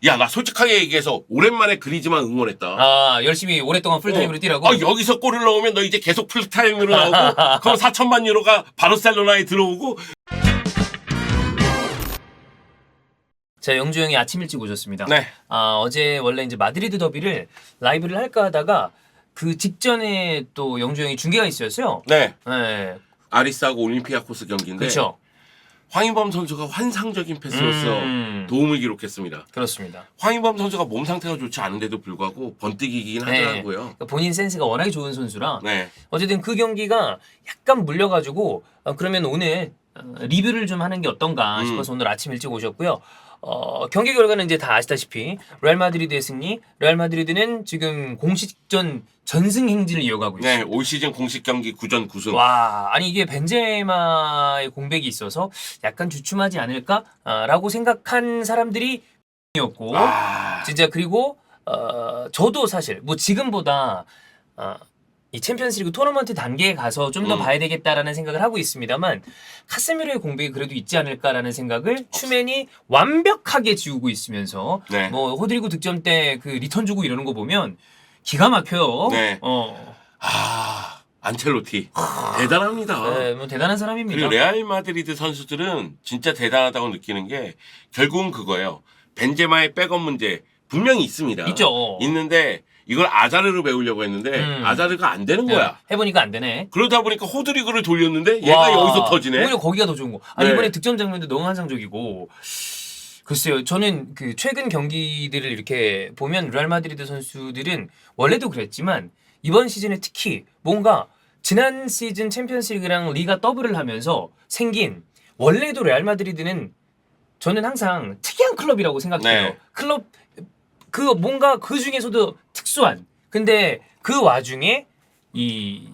야, 나 솔직하게 얘기해서 오랜만에 그리즈만 응원했다. 아, 열심히 오랫동안 풀타임으로 뛰라고? 여기서 골을 넣으면 너 이제 계속 풀타임으로 나오고 그럼 4천만 유로가 바르셀로나에 들어오고. 자, 영주 형이 아침 일찍 오셨습니다. 네. 어제 원래 이제 마드리드 더비를 라이브를 할까 하다가 그 직전에 또 영주 형이 중계가 있었어요. 네. 네. 아리스하고 올림피아코스 경기인데 그렇죠. 황인범 선수가 환상적인 패스로서 도움을 기록했습니다. 그렇습니다. 황인범 선수가 몸 상태가 좋지 않은데도 불구하고 번뜩이긴 하더라고요. 그러니까 본인 센스가 워낙에 좋은 선수라 네. 어쨌든 그 경기가 약간 물려가지고 그러면 오늘 리뷰를 좀 하는 게 어떤가 싶어서 오늘 아침 일찍 오셨고요. 경기 결과는 이제 다 아시다시피 레알 마드리드의 승리. 레알 마드리드는 지금 공식전 전승 행진을 이어가고 있어요. 네, 올 시즌 공식 경기 9전 9승. 와, 아니 이게 벤제마의 공백이 있어서 약간 주춤하지 않을까라고 생각한 사람들이 였고 진짜. 그리고 저도 사실 뭐 지금보다 이 챔피언스리그 토너먼트 단계에 가서 좀 더 봐야 되겠다라는 생각을 하고 있습니다만 카세미로의 공백이 그래도 있지 않을까라는 생각을 추맨이 완벽하게 지우고 있으면서 네. 뭐 호드리고 득점 때 그 리턴 주고 이러는 거 보면 기가 막혀요. 네. 안첼로티 대단합니다. 네, 뭐 대단한 사람입니다. 그리고 레알 마드리드 선수들은 진짜 대단하다고 느끼는 게 결국은 그거예요. 벤제마의 백업 문제 분명히 있습니다. 있죠. 있는데 이걸 아자르로 배우려고 했는데 아자르가 안 되는 거야. 해보니까 안 되네. 그러다 보니까 호드리그를 돌렸는데 얘가 와, 여기서 터지네. 오히려 거기가 더 좋은 거. 아니 네. 이번에 득점 장면도 너무 환상적이고. 글쎄요, 저는 그 최근 경기들을 이렇게 보면 레알 마드리드 선수들은 원래도 그랬지만 이번 시즌에 특히 뭔가 지난 시즌 챔피언스리그랑 리가 더블을 하면서 생긴, 원래도 레알 마드리드는 저는 항상 특이한 클럽이라고 생각해요. 네. 클럽 그 뭔가 그 중에서도 특수한. 근데 그 와중에 이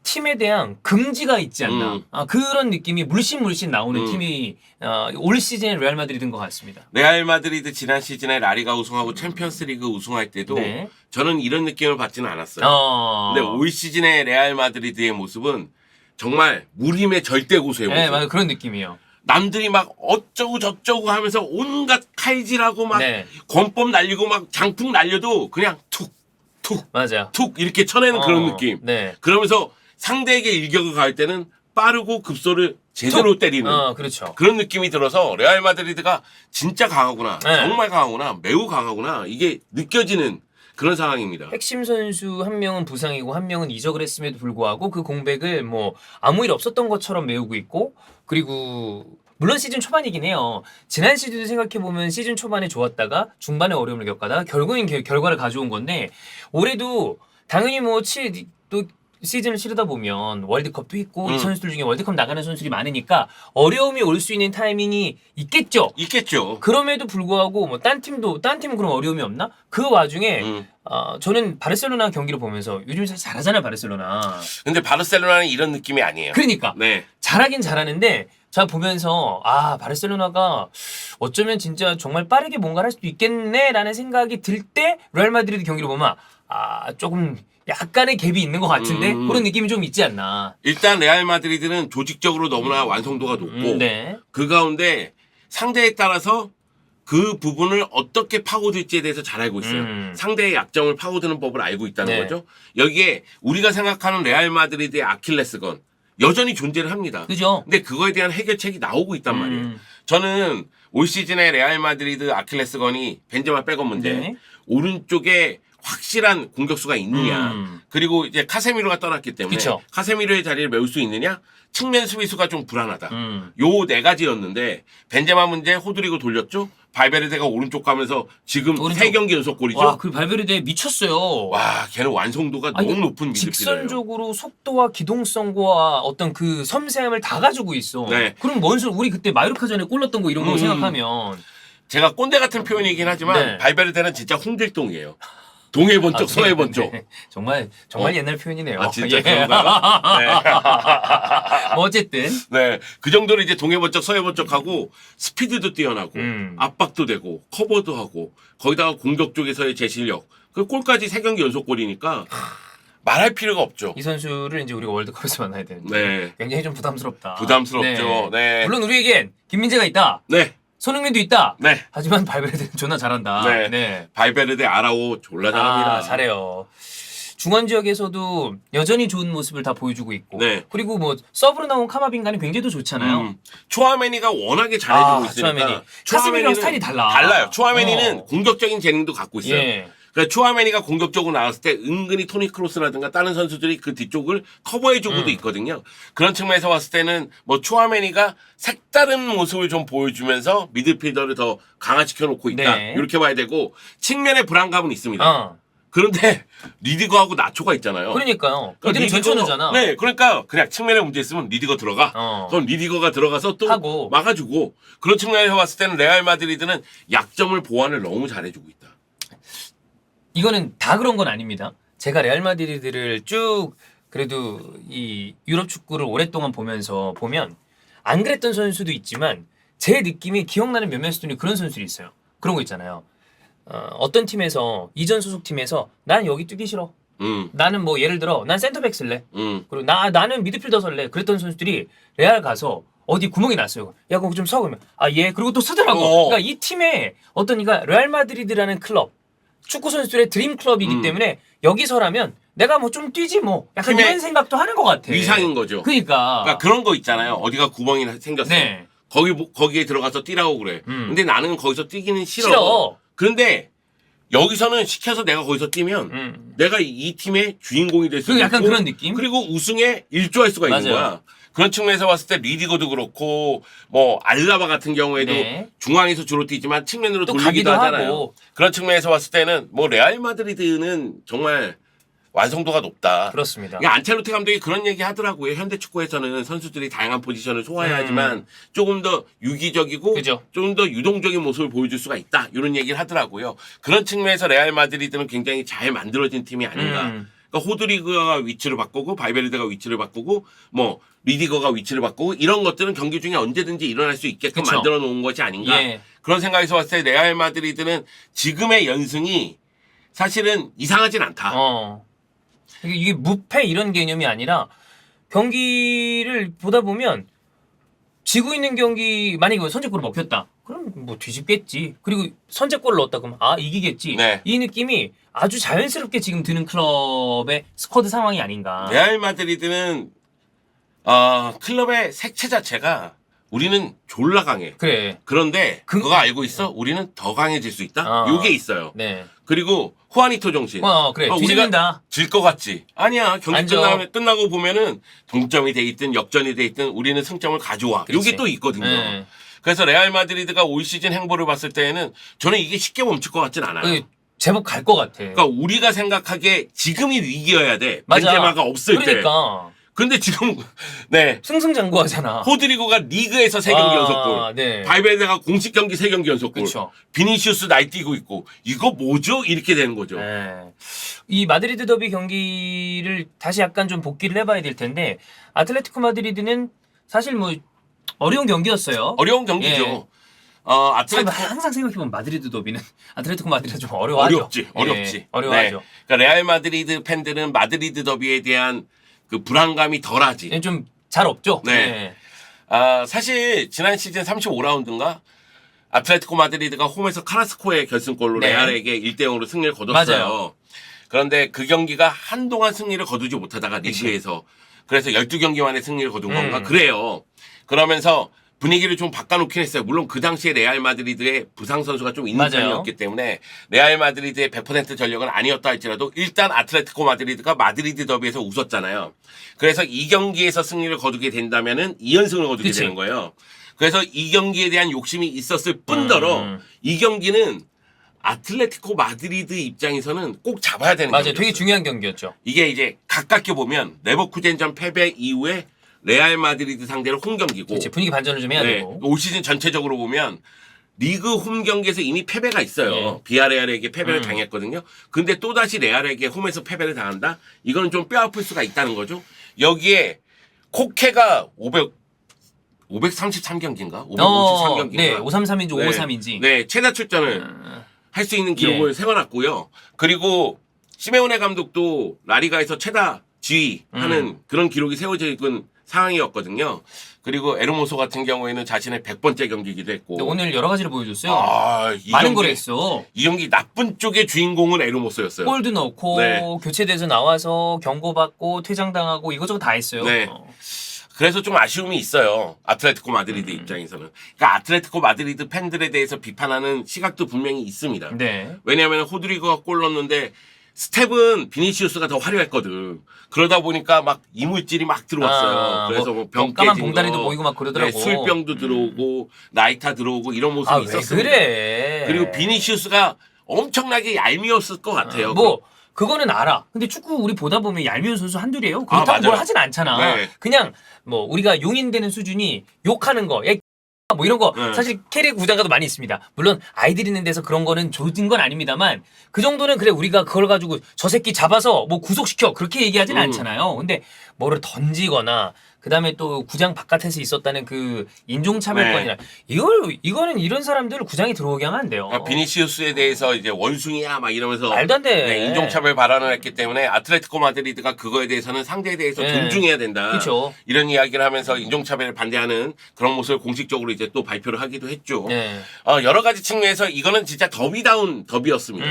팀에 대한 긍지가 있지 않나. 그런 느낌이 물씬 나오는 팀이 올 시즌의 레알 마드리드인 것 같습니다. 레알 마드리드 지난 시즌에 라리가 우승하고 챔피언스리그 우승할 때도 네. 저는 이런 느낌을 받지는 않았어요. 근데 올 시즌의 레알 마드리드의 모습은 정말 무림의 절대 고수의 모습. 네, 맞아요. 그런 느낌이에요. 남들이 막 어쩌고 저쩌고 하면서 온갖 칼질하고 막 네. 권법 날리고 막 장풍 날려도 그냥 툭 맞아요. 이렇게 쳐내는 그런 느낌. 네. 그러면서 상대에게 일격을 가할 때는 빠르고 급소를 제대로 때리는 그렇죠. 그런 느낌이 들어서 레알 마드리드가 진짜 강하구나. 네. 정말 강하구나. 매우 강하구나. 이게 느껴지는 그런 상황입니다. 핵심 선수 한 명은 부상이고 한 명은 이적을 했음에도 불구하고 그 공백을 뭐 아무 일 없었던 것처럼 메우고 있고, 그리고 물론 시즌 초반이긴 해요. 지난 시즌도 생각해보면 시즌 초반에 좋았다가 중반에 어려움을 겪다가 결국엔 결과를 가져온 건데, 올해도 당연히 또 시즌을 치르다 보면 월드컵도 있고 이 선수들 중에 월드컵 나가는 선수들이 많으니까 어려움이 올 수 있는 타이밍이 있겠죠. 그럼에도 불구하고 뭐 딴 팀은 그럼 어려움이 없나? 그 와중에 저는 바르셀로나 경기를 보면서 요즘 잘하잖아요, 바르셀로나. 근데 바르셀로나는 이런 느낌이 아니에요. 그러니까 네. 잘하긴 잘하는데 제가 보면서 바르셀로나가 어쩌면 진짜 정말 빠르게 뭔가를 할 수도 있겠네라는 생각이 들 때 레알 마드리드 경기를 보면 조금 약간의 갭이 있는 것 같은데 그런 느낌이 좀 있지 않나. 일단 레알 마드리드는 조직적으로 너무나 완성도가 높고 네. 그 가운데 상대에 따라서 그 부분을 어떻게 파고들지에 대해서 잘 알고 있어요. 상대의 약점을 파고드는 법을 알고 있다는 네. 거죠. 여기에 우리가 생각하는 레알 마드리드의 아킬레스건 여전히 존재를 합니다. 그죠? 근데 그거에 대한 해결책이 나오고 있단 말이에요. 저는 올 시즌에 레알 마드리드 아킬레스건이 벤제마 백업 문제, 네. 오른쪽에 확실한 공격수가 있느냐, 그리고 이제 카세미로가 떠났기 때문에 그쵸. 카세미로의 자리를 메울 수 있느냐, 측면 수비수가 좀 불안하다. 요 네 가지였는데 벤제마 문제 호드리고 돌렸죠. 발베르데가 오른쪽 가면서 지금 오른쪽. 3경기 연속 골이죠. 와, 그 발베르데 미쳤어요. 와, 걔는 완성도가 너무 높은 미드필더예요. 직선적으로 속도와 기동성과 어떤 그 섬세함을 다 가지고 있어. 네. 그럼 우리 그때 마요르카 전에 골 넣었던 거 이런 거 생각하면 제가 꼰대 같은 표현이긴 하지만 네. 발베르데는 진짜 홍길동이에요. 동해 번쩍 서해 번쩍. 네. 정말 옛날 표현이네요. 진짜 예. 그런가요? 뭐 어쨌든 네. 그 정도로 이제 동해 번쩍 서해 번쩍하고 스피드도 뛰어나고 압박도 되고 커버도 하고 거기다가 공격 쪽에서의 제 실력. 그 골까지 3경기 연속 골이니까 말할 필요가 없죠. 이 선수를 이제 우리가 월드컵에서 만나야 되는데 네. 굉장히 좀 부담스럽다. 부담스럽죠. 네. 물론 우리에겐 김민재가 있다. 네. 손흥민도 있다. 네. 하지만 발베르데는 존나 잘한다. 네. 발베르데 아라오 졸라 잘합니다. 잘해요. 중원 지역에서도 여전히 좋은 모습을 다 보여주고 있고. 네. 그리고 뭐 서브로 나온 카마빈가는 굉장히 또 좋잖아요. 초아메니가 워낙에 잘해주고 있으니까. 카스미랑 스타일이 달라요. 초아메니는 공격적인 재능도 갖고 있어요. 예. 그러니까 초아메니가 공격적으로 나왔을 때 은근히 토니 크로스라든가 다른 선수들이 그 뒤쪽을 커버해주고도 있거든요. 그런 측면에서 봤을 때는 뭐 초아메니가 색다른 모습을 좀 보여주면서 미드필더를 더 강화시켜 놓고 있다. 네. 이렇게 봐야 되고 측면에 불안감은 있습니다. 그런데 리디거하고 나초가 있잖아요. 그러니까요. 그들은 전천후잖아. 네, 그러니까 그냥 측면에 문제 있으면 리디거 들어가. 그럼 리디거가 들어가서 또 하고. 막아주고 그런 측면에서 봤을 때는 레알 마드리드는 약점을 보완을 너무 잘해주고 있다. 이거는 다 그런 건 아닙니다. 제가 레알 마드리드를 쭉 그래도 이 유럽 축구를 오랫동안 보면서 보면 안 그랬던 선수도 있지만 제 느낌이 기억나는 몇몇 선수들이 그런 선수들이 있어요. 그런 거 있잖아요. 어떤 팀에서 이전 소속팀에서 난 여기 뛰기 싫어. 나는 뭐 예를 들어 난 센터백 쓸래. 그리고 나는 미드필더 설래. 그랬던 선수들이 레알 가서 어디 구멍이 났어요. 야 거기 좀 서. 그러면 예. 그리고 또 쓰더라고. 그러니까 이 팀에 어떤 이가 레알 마드리드라는 클럽 축구 선수들의 드림 클럽이기 때문에 여기서라면 내가 뭐 좀 뛰지 뭐 약간 이런 생각도 하는 것 같아. 위상인 거죠. 그러니까 그런 거 있잖아요. 어디가 구멍이 생겼어. 네. 거기에 들어가서 뛰라고 그래. 근데 나는 거기서 뛰기는 싫어. 싫어. 그런데 여기서는 시켜서 내가 거기서 뛰면 내가 이 팀의 주인공이 될 수 있고 약간 그런 느낌? 그리고 우승에 일조할 수가 있는 맞아요. 거야. 그런 측면에서 봤을 때 리디거도 그렇고 뭐 알라바 같은 경우에도 네. 중앙에서 주로 뛰지만 측면으로 또 돌리기도 가기도 하잖아요. 하고. 그런 측면에서 봤을 때는 뭐 레알 마드리드는 정말 완성도가 높다. 그렇습니다. 그러니까 안첼로티 감독이 그런 얘기 하더라고요. 현대 축구에서는 선수들이 다양한 포지션을 소화해야 하지만 조금 더 유기적이고 그죠. 좀 더 유동적인 모습을 보여줄 수가 있다. 이런 얘기를 하더라고요. 그런 측면에서 레알 마드리드는 굉장히 잘 만들어진 팀이 아닌가. 그러니까 호드리그가 위치를 바꾸고 발베르데가 위치를 바꾸고 뭐 리디거가 위치를 바꾸고 이런 것들은 경기 중에 언제든지 일어날 수 있게끔 그쵸. 만들어 놓은 것이 아닌가. 예. 그런 생각에서 봤을 때 레알 마드리드는 지금의 연승이 사실은 이상하진 않다. 이게 무패 이런 개념이 아니라 경기를 보다 보면 지고 있는 경기 만약에 선제골을 먹혔다. 그럼 뭐 뒤집겠지. 그리고 선제골을 넣었다 그러면 이기겠지. 네. 이 느낌이 아주 자연스럽게 지금 드는 클럽의 스쿼드 상황이 아닌가. 레알 마드리드는 클럽의 색채 자체가 우리는 졸라 강해. 그래. 그런데 그거 알고 있어? 우리는 더 강해질 수 있다? 요게 있어요. 네. 그리고 후아니토 정신. 그래. 우리가 뒤집는다. 질 것 같지? 아니야. 경기 앉아. 끝나고 보면은 동점이 돼 있든 역전이 돼 있든 우리는 승점을 가져와. 그렇지. 요게 또 있거든요. 네. 그래서 레알 마드리드가 올 시즌 행보를 봤을 때에는 저는 이게 쉽게 멈출 것 같진 않아요. 제법 갈 것 같아. 그러니까 우리가 생각하기에 지금이 위기여야 돼. 맞아. 벤제마가 없을 때. 그러니까. 근데 지금 네. 승승장구하잖아. 호드리고가 리그에서 3경기 연속골. 네. 발베르데가 공식 경기 3경기 연속골. 그쵸. 비니시우스 날뛰고 있고. 이거 뭐죠? 이렇게 되는 거죠. 네. 이 마드리드 더비 경기를 다시 약간 좀 복기를 해봐야 될 텐데 아틀레티코 마드리드는 사실 뭐 어려운 경기였어요. 어려운 경기죠. 예. 아틀레티코 항상 생각해보면 마드리드 더비는 아틀레티코 마드리드가 좀 어려워하죠. 어렵지. 예, 어려워하죠. 네. 그러니까 레알 마드리드 팬들은 마드리드 더비에 대한 그 불안감이 덜하지. 예, 좀 잘 없죠. 네. 사실 지난 시즌 35라운드인가 아틀레티코 마드리드가 홈에서 카라스코의 결승골로 네. 레알에게 1대0으로 승리를 거뒀어요. 맞아요. 그런데 그 경기가 한동안 승리를 거두지 못하다가 리그에서 그래서 12경기 만에 승리를 거둔 건가 그래요. 그러면서 분위기를 좀 바꿔놓긴 했어요. 물론 그 당시에 레알 마드리드의 부상 선수가 좀 있는 맞아요. 편이었기 때문에 레알 마드리드의 100% 전력은 아니었다 할지라도 일단 아틀레티코 마드리드가 마드리드 더비에서 웃었잖아요. 그래서 이 경기에서 승리를 거두게 된다면은 2연승을 거두게 그치. 되는 거예요. 그래서 이 경기에 대한 욕심이 있었을 뿐더러 이 경기는 아틀레티코 마드리드 입장에서는 꼭 잡아야 되는 맞아요. 경기였어요. 되게 중요한 경기였죠. 이게 이제 가깝게 보면 레버쿠젠전 패배 이후에 레알 마드리드 상대로 홈 경기고 그치, 분위기 반전을 좀 해야 되고. 올 시즌 전체적으로 보면 리그 홈 경기에서 이미 패배가 있어요. 예. 비아레알에게 패배를 당했거든요. 근데 또다시 레알에게 홈에서 패배를 당한다? 이거는 좀 뼈아플 수가 있다는 거죠. 여기에 코케가 533경기인가? 553경기인가? 네, 533인지 553인지. 네, 최다 출전을 할 수 있는 기록을 세워놨고요. 그리고 시메오네 감독도 라리가에서 최다 지휘하는 그런 기록이 세워져 있는 상황이었거든요. 그리고 에르모소 같은 경우에는 자신의 100번째 경기이기도 했고. 근데 오늘 여러 가지를 보여줬어요. 이 많은 경기, 걸 했어. 이 경기 나쁜 쪽의 주인공은 에르모소였어요. 골도 넣고 네. 교체돼서 나와서 경고받고 퇴장당하고 이것저것 다 했어요. 네. 그래서 좀 아쉬움이 있어요. 아틀레티코 마드리드 입장에서는. 그러니까 아틀레티코 마드리드 팬들에 대해서 비판하는 시각도 분명히 있습니다. 네. 왜냐하면 호드리거가 골 넣었는데 스텝은 비니시우스가 더 화려했거든. 그러다 보니까 막 이물질이 막 들어왔어요. 그래서 뭐 병 까만 깨진 봉다리도 거, 보이고 막 그러더라고. 술병도 들어오고 나이타 들어오고 이런 모습이 왜 있었습니다. 그래? 그리고 비니시우스가 엄청나게 얄미웠을 것 같아요. 뭐 그거는 알아. 근데 축구 우리 보다 보면 얄미운 선수 한둘이에요. 그렇다고 맞아요. 뭘 하진 않잖아. 네. 그냥 뭐 우리가 용인되는 수준이 욕하는 거, 야, 뭐 이런 거 네. 사실 캐릭 구장가도 많이 있습니다. 물론 아이들 있는 데서 그런 거는 조진 건 아닙니다만 그 정도는 그래 우리가 그걸 가지고 저 새끼 잡아서 뭐 구속시켜 그렇게 얘기하진 않잖아요. 근데 뭐를 던지거나 그다음에 또 구장 바깥에서 있었다는 그 인종차별권이나 이거는 이런 사람들을 구장에 들어오게 하면 안 돼요. 그러니까 비니시우스에 대해서 이제 원숭이야 막 이러면서 말도 안 돼. 네, 인종차별 발언을 했기 때문에 아틀레티코 마드리드가 그거에 대해서는 상대에 대해서 네. 존중해야 된다. 그쵸. 이런 이야기를 하면서 인종차별을 반대하는 그런 모습을 공식적으로 이제 또 발표를 하기도 했죠. 네. 여러 가지 측면에서 이거는 진짜 더비다운 더비였습니다.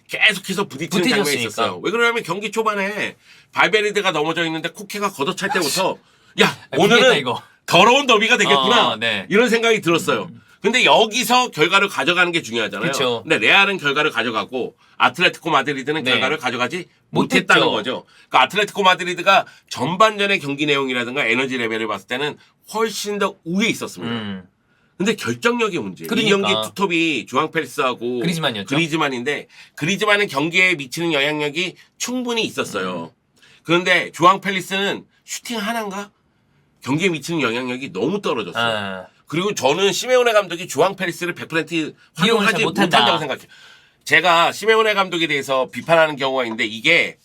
계속해서 부딪히는 장면이 부딪혔으니까. 있었어요. 왜 그러냐면 경기 초반에 발베르데가 넘어져 있는데 코케가 걷어찰 때부터 야 모르겠다, 오늘은 이거. 더러운 더비가 되겠구나 네. 이런 생각이 들었어요. 근데 여기서 결과를 가져가는 게 중요하잖아요. 그쵸. 근데 레알은 결과를 가져가고 아틀레티코 마드리드는 네. 결과를 가져가지 못했죠. 못했다는 거죠. 그러니까 아틀레티코 마드리드가 전반전의 경기 내용이라든가 에너지 레벨을 봤을 때는 훨씬 더 우위에 있었습니다. 근데 결정력의 문제. 그러니까. 이 경기 투톱이 주앙 펠스하고 그리즈만이었죠. 그리즈만인데 그리즈만은 경기에 미치는 영향력이 충분히 있었어요. 그런데 주앙 펠리스는 슈팅 하나인가? 경기에 미치는 영향력이 너무 떨어졌어요. 그리고 저는 시메오네 감독이 주앙 펠리스를 100% 활용하지 잘 못한다. 못한다고 생각해요. 제가 시메오네 감독에 대해서 비판하는 경우가 있는데 이게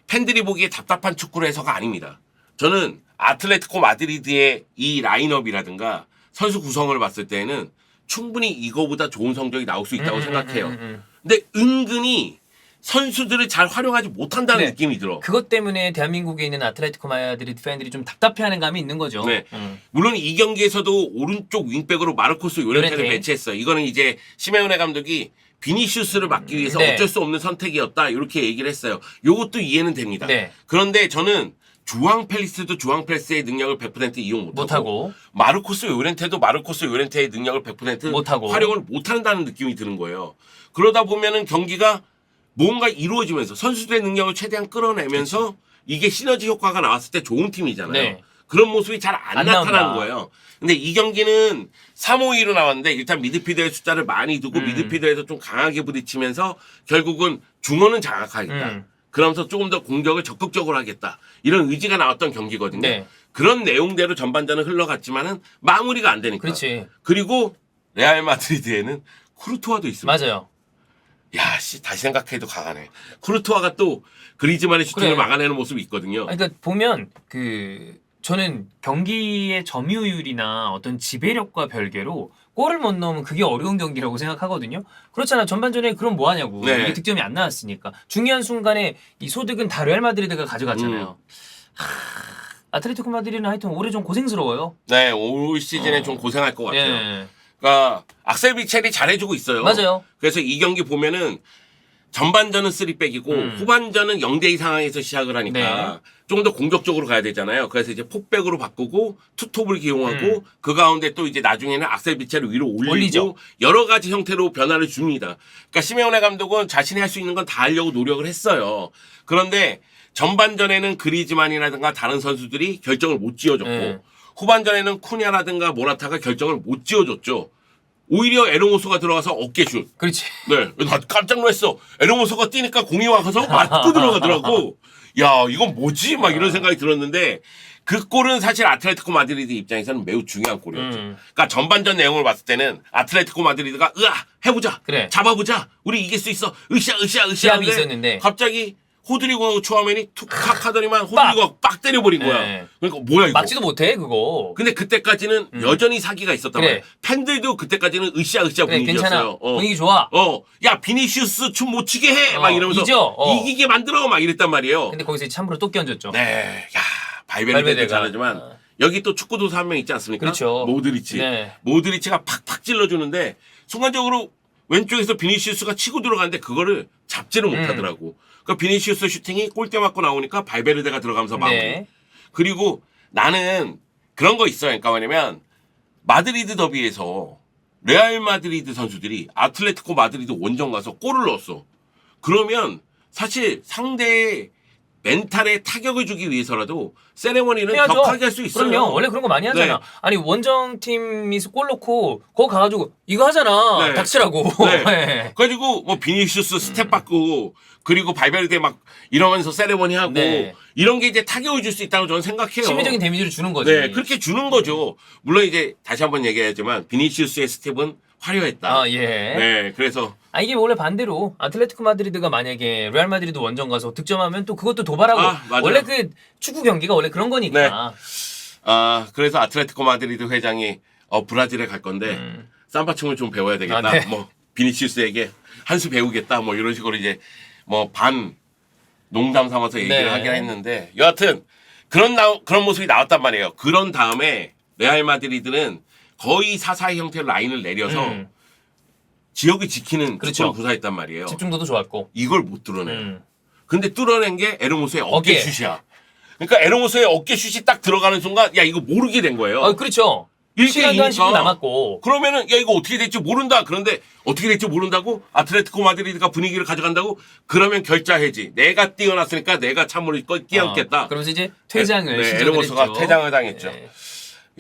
팬들이 보기에 답답한 축구로 해서가 아닙니다. 저는 아틀레티코 마드리드의 이 라인업이라든가 선수 구성을 봤을 때는 충분히 이거보다 좋은 성적이 나올 수 있다고 생각해요. 근데 은근히 선수들을 잘 활용하지 못한다는 네. 느낌이 들어. 그것 때문에 대한민국에 있는 아틀레티코 마드리드 팬들이 좀 답답해하는 감이 있는 거죠. 네. 물론 이 경기에서도 오른쪽 윙백으로 마르코스 요렌테를 요렌테. 배치했어요. 이거는 이제 시메오네 감독이 비니시우스를 막기 위해서 네. 어쩔 수 없는 선택이었다 이렇게 얘기를 했어요. 요것도 이해는 됩니다. 네. 그런데 저는 주앙 펠리스도 주앙 펠리스의 능력을 100% 이용 못하고 마르코스 요렌테도 마르코스 요렌테의 능력을 100% 못하고. 활용을 못한다는 느낌이 드는 거예요. 그러다 보면은 경기가 뭔가 이루어지면서 선수들의 능력을 최대한 끌어내면서 이게 시너지 효과가 나왔을 때 좋은 팀이잖아요. 네. 그런 모습이 잘 안 안 나타나는 나온다. 거예요. 근데 이 경기는 3-5-2로 나왔는데 일단 미드필더의 숫자를 많이 두고 미드필더에서 좀 강하게 부딪히면서 결국은 중원은 장악하겠다. 그러면서 조금 더 공격을 적극적으로 하겠다. 이런 의지가 나왔던 경기거든요. 네. 그런 내용대로 전반전은 흘러갔지만은 마무리가 안 되니까. 그렇지. 그리고 레알 마드리드에는 쿠르투아도 있습니다. 맞아요. 야, 씨, 다시 생각해도 강하네. 쿠르투아가 또 그리즈만의 슈팅을 그래. 막아내는 모습이 있거든요. 그러니까 보면 저는 경기의 점유율이나 어떤 지배력과 별개로 골을 못 넣으면 그게 어려운 경기라고 생각하거든요. 그렇잖아. 전반전에 그럼 뭐 하냐고. 네. 이게 득점이 안 나왔으니까. 중요한 순간에 이 소득은 다 레알 마드리드가 가져갔잖아요. 아틀레티코 마드리드는 하여튼 올해 좀 고생스러워요. 네, 올 시즌에 좀 고생할 것 같아요. 예. 그러니까 악셀 비첼이 잘해주고 있어요. 맞아요. 그래서 이 경기 보면은 전반전은 3백이고 후반전은 0대2 상황에서 시작을 하니까 네. 좀 더 공격적으로 가야 되잖아요. 그래서 이제 폭백으로 바꾸고 투톱을 기용하고 그 가운데 또 이제 나중에는 악셀 비첼을 위로 올리고 올리죠. 여러 가지 형태로 변화를 줍니다. 그러니까 시메오네 감독은 자신이 할 수 있는 건 다 하려고 노력을 했어요. 그런데 전반전에는 그리즈만이라든가 다른 선수들이 결정을 못 지어줬고 후반전에는 쿠냐라든가 모라타가 결정을 못 지어줬죠. 오히려 에르모소가 들어가서 어깨슛. 그렇지. 네, 나 깜짝 놀랐어. 에르모소가 뛰니까 공이 와서 맞고 들어가더라고. 야, 이건 뭐지? 막 이런 생각이 들었는데 그 골은 사실 아틀레티코 마드리드 입장에서는 매우 중요한 골이었죠. 그러니까 전반전 내용을 봤을 때는 아틀레티코 마드리드가 해보자. 그래. 잡아보자. 우리 이길 수 있어. 으쌰 시합이 하는데 있었는데. 갑자기 호드리고하고 추아멘이 툭탁 하더니만 호드리고가 빡 때려버린 거야. 네. 그러니까 뭐야 이거. 막지도 못해 그거. 근데 그때까지는 여전히 사기가 있었단 그래. 말이야. 팬들도 그때까지는 으쌰 그래, 괜찮아. 분위기였어요. 분위기 좋아. 야 비니시우스 춤 못 추게 해. 막 이러면서 이죠. 이기게 만들어 막 이랬단 말이에요. 근데 거기서 참으로 또 끼얹었죠. 네, 야 발베르데도 발베르데가. 잘하지만 여기 또 축구 도사 한 명 있지 않습니까? 그렇죠. 모드리치. 네. 모드리치가 팍팍 찔러주는데 순간적으로 왼쪽에서 비니시우스가 치고 들어가는데 그거를 잡지를 못하더라고. 그러니까 비니시우스 슈팅이 골대 맞고 나오니까 발베르데가 들어가면서 마무리. 네. 그리고 나는 그런 거 있어요. 그러니까 뭐냐면 마드리드 더비에서 레알 마드리드 선수들이 아틀레티코 마드리드 원정 가서 골을 넣었어. 그러면 사실 상대의 멘탈에 타격을 주기 위해서라도 세레머니는 해야죠. 격하게 할 수 있어요. 그럼요. 원래 그런 거 많이 하잖아. 네. 아니 원정팀이 골 넣고 거기 가가지고 이거 하잖아. 네. 닥치라고. 네. 네. 그래가지고 뭐 비니시우스 스텝 받고 그리고 발베르데 막 이러면서 세레머니 하고 네. 이런 게 이제 타격을 줄 수 있다고 저는 생각해요. 심리적인 데미지를 주는 거지. 네, 그렇게 주는 거죠. 물론 이제 다시 한번 얘기하지만 비니시우스의 스텝은 화려했다. 아 예. 네, 그래서 아 이게 원래 반대로 아틀레티코 마드리드가 만약에 레알 마드리드 원정 가서 득점하면 또 그것도 도발하고 아, 맞아요. 원래 그 축구 경기가 원래 그런 거니까. 그래서 아틀레티코 마드리드 회장이 브라질에 갈 건데 삼바춤을 좀 배워야 되겠다. 아, 네. 뭐 비니시우스에게 한 수 배우겠다. 뭐 이런 식으로 이제 뭐 반 농담 삼아서 얘기를 네. 하긴 했는데 여하튼 그런 모습이 나왔단 말이에요. 그런 다음에 레알 마드리드는 거의 4-4의 형태로 라인을 내려서 지역을 지키는 그렇죠. 축구를 구사했단 말이에요. 집중도도 좋았고. 이걸 못 뚫어내요. 음. 근데 뚫어낸 게 에르모스의 어깨 어깨. 슛이야. 그러니까 에르모스의 어깨 슛이 딱 들어가는 순간 야 이거 모르게 된 거예요. 그렇죠. 1대2니까. 시간도 한 10분 남았고. 그러면은 야 이거 어떻게 될지 모른다. 그런데 어떻게 될지 모른다고 아틀레티코 마드리드가 분위기를 가져간다고 그러면 결자해지. 내가 뛰어났으니까 내가 참으로 끼얹겠다. 그러면서 이제 퇴장을 네, 시전을 에르모스가 했죠. 퇴장을 당했죠. 네.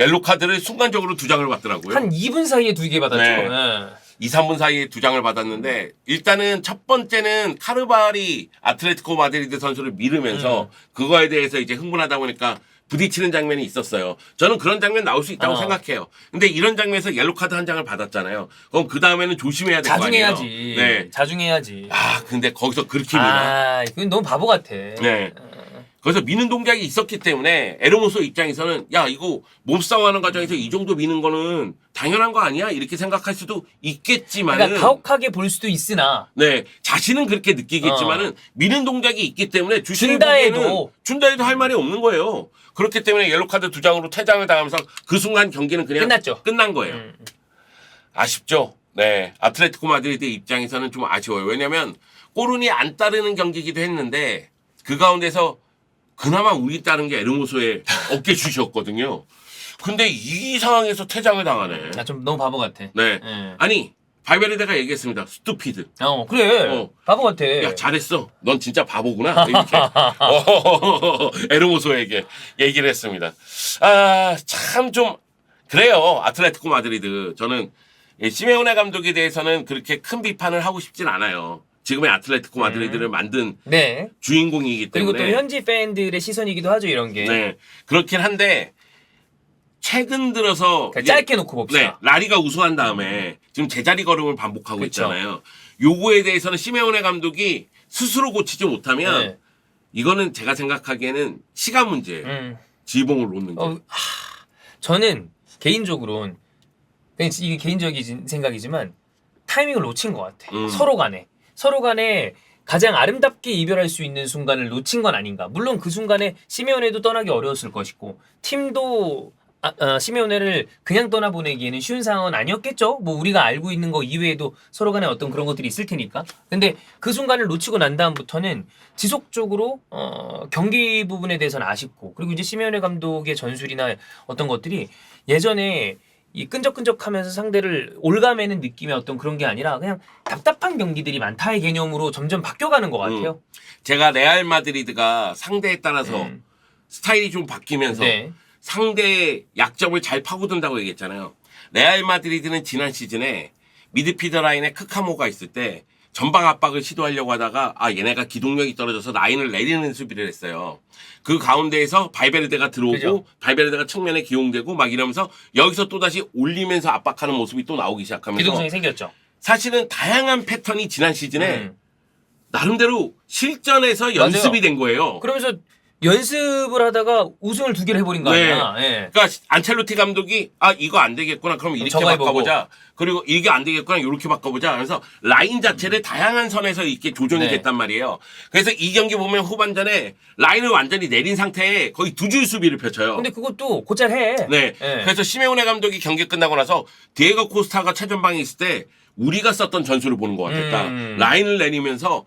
옐로 카드를 순간적으로 2장을 받더라고요. 한 2분 사이에 2개 받았죠. 네. 네. 2, 3분 사이에 2장을 받았는데 일단은 첫 번째는 카르발이 아틀레티코 마드리드 선수를 밀으면서 그거에 대해서 이제 흥분하다 보니까 부딪히는 장면이 있었어요. 저는 그런 장면 나올 수 있다고 생각해요. 근데 이런 장면에서 옐로 카드 한 장을 받았잖아요. 그럼 그 다음에는 조심해야 될 거 아니에요. 자중해야지. 네. 자중해야지. 근데 거기서 그렇게 미나. 이건 너무 바보 같아. 네. 그래서 미는 동작이 있었기 때문에 에르모소 입장에서는 야 이거 몸싸움하는 과정에서 이 정도 미는 거는 당연한 거 아니야? 이렇게 생각할 수도 있겠지만은 그러니까 가혹하게 볼 수도 있으나 네 자신은 그렇게 느끼겠지만은 미는 동작이 있기 때문에 주심이 준다 보기에는 해도. 준다 해도 할 말이 없는 거예요. 그렇기 때문에 옐로 카드 2장으로 퇴장을 당하면서 그 순간 경기는 그냥 끝났죠. 끝난 거예요. 아쉽죠. 네 아틀레티코 마드리드 입장에서는 좀 아쉬워요. 왜냐하면 골운이 안 따르는 경기이기도 했는데 그 가운데서 그나마 운이 따른 게 에르모소의 어깨 슛이었거든요. 근데 이 상황에서 퇴장을 당하네. 좀 너무 바보 같아. 네. 네. 아니 발베르데가 얘기했습니다. 스투피드. 그래. 바보 같아. 야 잘했어. 넌 진짜 바보구나. 이렇게 에르모소에게 얘기를 했습니다. 참 좀 그래요. 아틀레티코 마드리드. 저는 시메오네 감독에 대해서는 그렇게 큰 비판을 하고 싶진 않아요. 지금의 아틀레티코 마드리드를 만든 네. 주인공이기 그리고 때문에. 또 현지 팬들의 시선이기도 하죠, 이런 게. 네. 그렇긴 한데 최근 들어서 그러니까 짧게 놓고 봅시다. 네, 라리가 우승한 다음에 지금 제자리 걸음을 반복하고 그쵸. 있잖아요. 요거에 대해서는 시메오네 감독이 스스로 고치지 못하면 네. 이거는 제가 생각하기에는 시간 문제예요. 지봉을 놓는 게. 저는 개인적으로는 그냥 이게 개인적인 생각이지만 타이밍을 놓친 것 같아. 서로 간에 가장 아름답게 이별할 수 있는 순간을 놓친 건 아닌가. 물론 그 순간에 시메오네도 떠나기 어려웠을 것이고 팀도 시메오네를 그냥 떠나보내기에는 쉬운 상황은 아니었겠죠. 뭐 우리가 알고 있는 거 이외에도 서로 간에 어떤 그런 것들이 있을 테니까. 근데 그 순간을 놓치고 난 다음부터는 지속적으로 경기 부분에 대해서는 아쉽고, 그리고 이제 시메오네 감독의 전술이나 어떤 것들이 예전에 이 끈적끈적하면서 상대를 올가매는 느낌의 어떤 그런 게 아니라 그냥 답답한 경기들이 많다의 개념으로 점점 바뀌어가는 것 같아요. 제가 레알 마드리드가 상대에 따라서 스타일이 좀 바뀌면서 네. 상대의 약점을 잘 파고든다고 얘기했잖아요. 레알 마드리드는 지난 시즌에 미드필더 라인에 크카모가 있을 때 전방 압박을 시도하려고 하다가 얘네가 기동력이 떨어져서 라인을 내리는 수비를 했어요. 그 가운데에서 발베르데가 들어오고 그죠. 발베르데가 측면에 기용되고 막 이러면서 여기서 또다시 올리면서 압박하는 모습이 또 나오기 시작하면서 기동성이 생겼죠. 사실은 다양한 패턴이 지난 시즌에 나름대로 실전에서 연습이 된 거예요. 그러면서 연습을 하다가 우승을 2개를 해버린 거 네. 아니야? 예. 그러니까 안첼로티 감독이 이거 안 되겠구나. 그럼 이렇게 저거 해보고. 바꿔보자. 그리고 이게 안 되겠구나. 이렇게 바꿔보자. 그래서 라인 자체를 다양한 선에서 이렇게 조정이 네. 됐단 말이에요. 그래서 이 경기 보면 후반전에 라인을 완전히 내린 상태에 거의 2줄 수비를 펼쳐요. 근데 그것도 곧잘 해. 네. 예. 그래서 시메오네 감독이 경기 끝나고 나서 디에고 코스타가 최전방에 있을 때 우리가 썼던 전술을 보는 것 같았다. 라인을 내리면서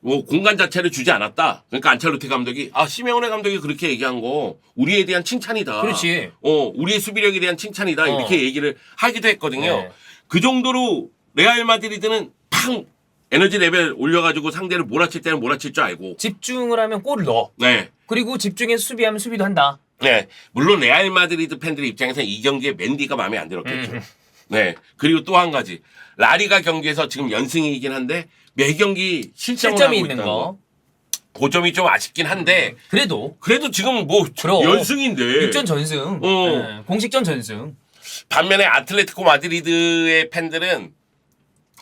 뭐 공간 자체를 주지 않았다. 그러니까 안첼로티 감독이 시메오네 감독이 그렇게 얘기한 거 우리에 대한 칭찬이다. 그렇지. 우리의 수비력에 대한 칭찬이다. 이렇게 얘기를 하기도 했거든요. 네. 그 정도로 레알 마드리드는 팡 에너지 레벨 올려가지고 상대를 몰아칠 때는 몰아칠 줄 알고. 집중을 하면 골을 넣어. 네. 그리고 집중해서 수비하면 수비도 한다. 네. 물론 레알 마드리드 팬들 입장에서는 이 경기에 맨디가 마음에 안 들었겠죠. 네. 그리고 또 한 가지. 라리가 경기에서 지금 연승이긴 한데 매 경기 실점을 하고 실점이 있는 있다는 거. 그 점이 좀 아쉽긴 한데 그래도 지금 뭐 그럼. 연승인데 6전 전승. 예. 공식전 전승. 반면에 아틀레티코 마드리드의 팬들은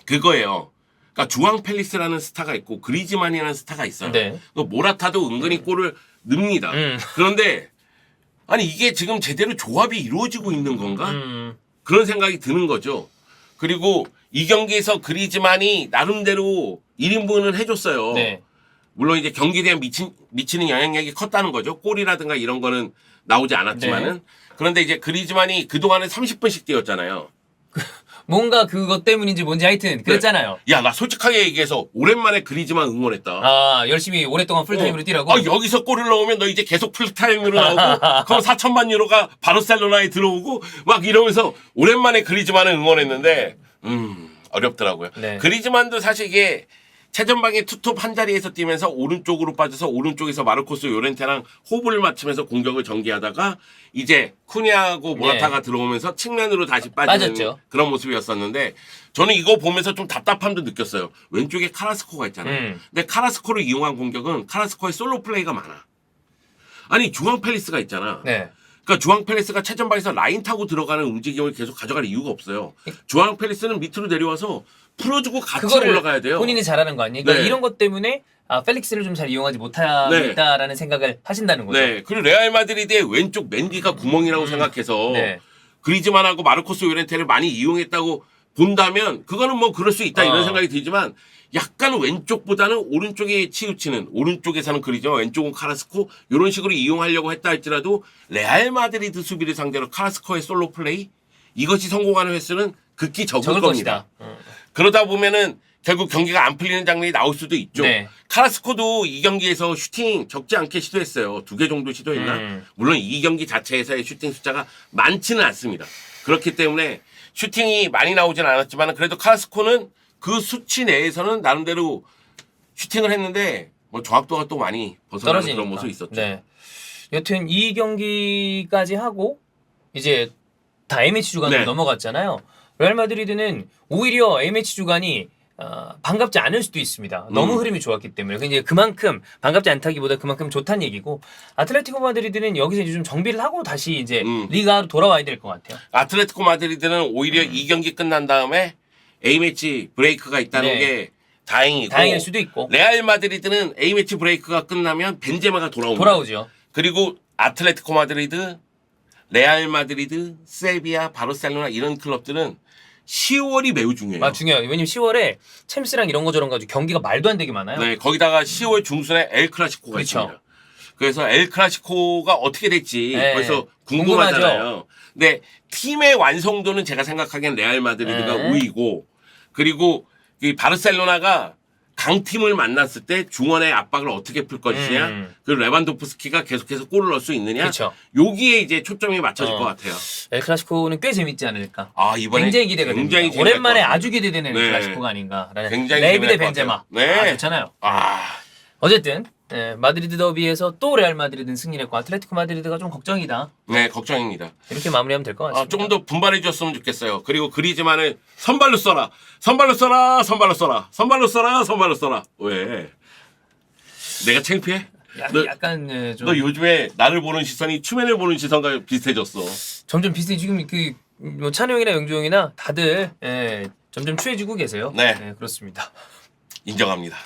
그거예요. 그러니까 주앙 펠리스라는 스타가 있고 그리즈만이라는 스타가 있어요. 네. 모라타도 은근히 골을 넣습니다. 그런데 아니 이게 지금 제대로 조합이 이루어지고 있는 건가? 그런 생각이 드는 거죠. 그리고 이 경기에서 그리즈만이 나름대로 1인분을 해줬어요. 네. 물론 이제 경기에 대한 미치는 영향력이 컸다는 거죠. 골이라든가 이런 거는 나오지 않았지만은. 네. 그런데 이제 그리즈만이 그동안에 30분씩 뛰었잖아요. 뭔가 그것 때문인지 뭔지 하여튼 그랬잖아요. 야, 나 솔직하게 얘기해서 오랜만에 그리즈만 응원했다. 열심히 오랫동안 풀타임으로 뛰라고? 여기서 골을 넣으면 너 이제 계속 풀타임으로 나오고 그럼 4천만 유로가 바르셀로나에 들어오고 막 이러면서 오랜만에 그리즈만을 응원했는데 어렵더라고요. 네. 그리즈만도 사실 이게 최전방에 투톱 한 자리에서 뛰면서 오른쪽으로 빠져서 오른쪽에서 마르코스 요렌테랑 호흡을 맞추면서 공격을 전개하다가 이제 쿠니하고 모라타가 들어오면서 측면으로 다시 빠지는 빠졌죠. 그런 모습이었었는데 저는 이거 보면서 좀 답답함도 느꼈어요. 왼쪽에 카라스코가 있잖아요. 근데 카라스코를 이용한 공격은 카라스코의 솔로 플레이가 많아. 아니 주앙 펠리스가 있잖아. 네. 그러니까 주앙 펠리스가 최전방에서 라인 타고 들어가는 움직임을 계속 가져갈 이유가 없어요. 주앙 펠리스는 밑으로 내려와서 풀어주고 같이 그거를 올라가야 돼요. 본인이 잘하는 거 아니에요? 그러니까 네. 이런 것 때문에 펠릭스를 좀 잘 이용하지 못하겠다라는 생각을 하신다는 거죠. 네. 그리고 레알 마드리드의 왼쪽 맨디가 구멍이라고 생각해서 네. 그리즈만하고 마르코스 요렌테를 많이 이용했다고 본다면 그거는 뭐 그럴 수 있다 이런 생각이 들지만 약간 왼쪽보다는 오른쪽에 치우치는 오른쪽에서는 그리즈만 왼쪽은 카라스코 이런 식으로 이용하려고 했다 할지라도 레알 마드리드 수비를 상대로 카라스코의 솔로 플레이 이것이 성공하는 횟수는 극히 적을 겁니다. 그러다 보면은 결국 경기가 안 풀리는 장면이 나올 수도 있죠. 네. 카라스코도 이 경기에서 슈팅 적지 않게 시도했어요. 2개 정도 시도했나? 물론 이 경기 자체에서의 슈팅 숫자가 많지는 않습니다. 그렇기 때문에 슈팅이 많이 나오진 않았지만 그래도 카라스코는 그 수치 내에서는 나름대로 슈팅을 했는데 뭐 정확도가 또 많이 벗어나는 떨어지니까. 그런 모습이 있었죠. 네. 여튼 이 경기까지 하고 이제 다 A매치 주간으로 네. 넘어갔잖아요. 레알 마드리드는 오히려 A매치 주간이 반갑지 않을 수도 있습니다. 너무 흐름이 좋았기 때문에. 근데 그만큼 반갑지 않다기보다 그만큼 좋다는 얘기고 아틀레티코 마드리드는 여기서 이제 좀 정비를 하고 다시 이제 리가로 돌아와야 될 것 같아요. 아틀레티코 마드리드는 오히려 이 경기 끝난 다음에 A매치 브레이크가 있다는 네. 게 다행이고 다행일 수도 있고. 레알 마드리드는 A매치 브레이크가 끝나면 벤제마가 돌아옵니다. 돌아오죠. 그리고 아틀레티코 마드리드, 레알 마드리드, 세비야, 바르셀로나 이런 클럽들은 10월이 매우 중요해요. 중요해요. 왜냐면 10월에 챔스랑 이런 거 저런 가지고 경기가 말도 안 되게 많아요. 네, 거기다가 10월 중순에 엘 클라시코가 그렇죠. 있습니다. 그래서 엘 클라시코가 어떻게 될지 네. 벌써 궁금하잖아요. 궁금하죠. 근데 팀의 완성도는 제가 생각하기엔 레알 마드리드가 네. 우위고 그리고 이 바르셀로나가 강팀을 만났을 때 중원의 압박을 어떻게 풀 것이냐 그리고 레반도프스키가 계속해서 골을 넣을 수 있느냐 그렇죠. 여기에 이제 초점이 맞춰질 것 같아요. 엘 클라시코는 꽤 재밌지 않을까. 이번에 굉장히 기대가 굉장히 됩니다. 재미날 오랜만에 것 같아요. 아주 기대되는 네. 클라시코가 아닌가라는. 굉장히 레비 대 재미날 것 벤제마. 같아요. 네. 좋잖아요. 어쨌든 어쨌든 마드리드 더비에서 또 레알 마드리드는 승리했고 아틀레티코 마드리드가 좀 걱정이다. 네, 걱정입니다. 이렇게 마무리하면 될 것 같습니다. 좀 더 분발해 줬으면 좋겠어요. 그리고 그리즈만을 선발로 써라. 선발로 써라. 선발로 써라. 선발로 써라. 선발로 써라. 왜? 내가 창피해? 약간 좀 너 요즘에 나를 보는 시선이 추맨을 보는 시선과 비슷해졌어. 점점 비슷해. 지금 뭐 찬우 형이나 영주 형이나 다들 점점 추해지고 계세요. 네. 그렇습니다. 인정합니다.